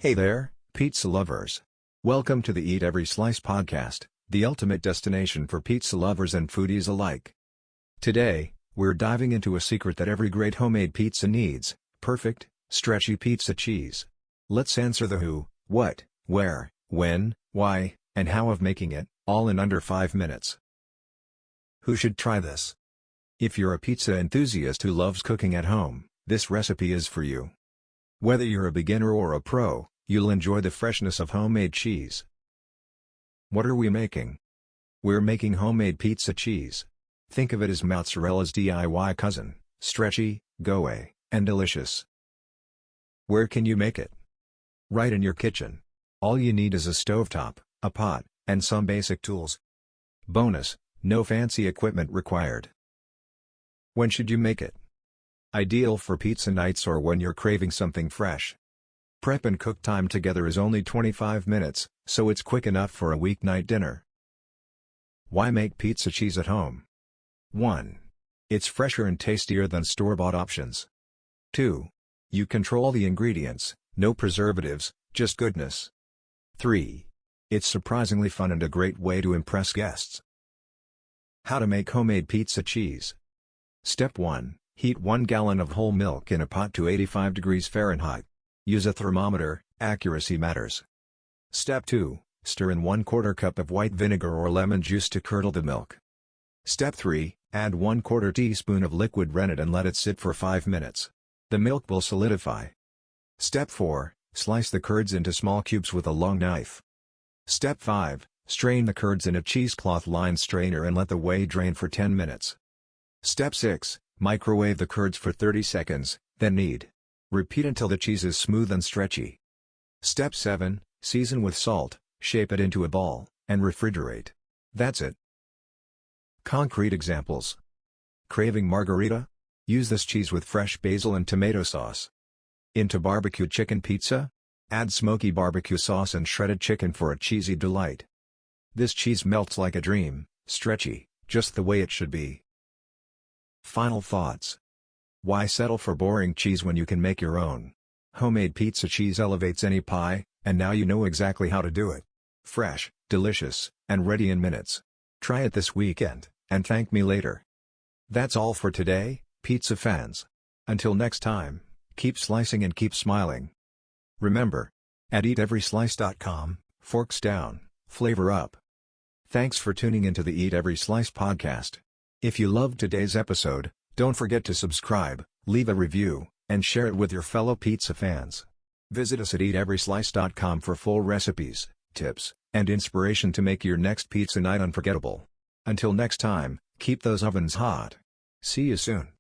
Hey there, pizza lovers. Welcome to the Eat Every Slice podcast, the ultimate destination for pizza lovers and foodies alike. Today, we're diving into a secret that every great homemade pizza needs: perfect, stretchy pizza cheese. Let's answer the who, what, where, when, why, and how of making it, all in under 5 minutes. Who should try this? If you're a pizza enthusiast who loves cooking at home, this recipe is for you. Whether you're a beginner or a pro, you'll enjoy the freshness of homemade cheese. What are we making? We're making homemade pizza cheese. Think of it as Mozzarella's DIY cousin, stretchy, gooey, and delicious. Where can you make it? Right in your kitchen. All you need is a stovetop, a pot, and some basic tools. Bonus, no fancy equipment required. When should you make it? Ideal for pizza nights or when you're craving something fresh. Prep and cook time together is only 25 minutes, so it's quick enough for a weeknight dinner. Why make pizza cheese at home? 1. It's fresher and tastier than store-bought options. 2. You control the ingredients, no preservatives, just goodness. 3. It's surprisingly fun and a great way to impress guests. How to make homemade pizza cheese. Step 1. Heat 1 gallon of whole milk in a pot to 85 degrees Fahrenheit. Use a thermometer, accuracy matters. Step 2. Stir in 1/4 cup of white vinegar or lemon juice to curdle the milk. Step 3. Add 1/4 teaspoon of liquid rennet and let it sit for 5 minutes. The milk will solidify. Step 4. Slice the curds into small cubes with a long knife. Step 5. Strain the curds in a cheesecloth-lined strainer and let the whey drain for 10 minutes. Step 6. Microwave the curds for 30 seconds, then knead. Repeat until the cheese is smooth and stretchy. Step 7. Season with salt, shape it into a ball, and refrigerate. That's it. Concrete examples. Craving Margherita? Use this cheese with fresh basil and tomato sauce. Into barbecue chicken pizza? Add Smoky barbecue sauce and shredded chicken for a cheesy delight. This cheese melts like a dream, stretchy, just the way it should be. Final thoughts. Why settle for boring cheese when you can make your own? Homemade pizza cheese elevates any pie, and now you know exactly how to do it. Fresh, delicious, and ready in minutes. Try it this weekend, and thank me later. That's all for today, pizza fans. Until next time, keep slicing and keep smiling. Remember, at eateveryslice.com, forks down, flavor up. Thanks for tuning into the Eat Every Slice podcast. If you loved today's episode, don't forget to subscribe, leave a review, and share it with your fellow pizza fans. Visit us at eateveryslice.com for full recipes, tips, and inspiration to make your next pizza night unforgettable. Until next time, keep those ovens hot. See you soon.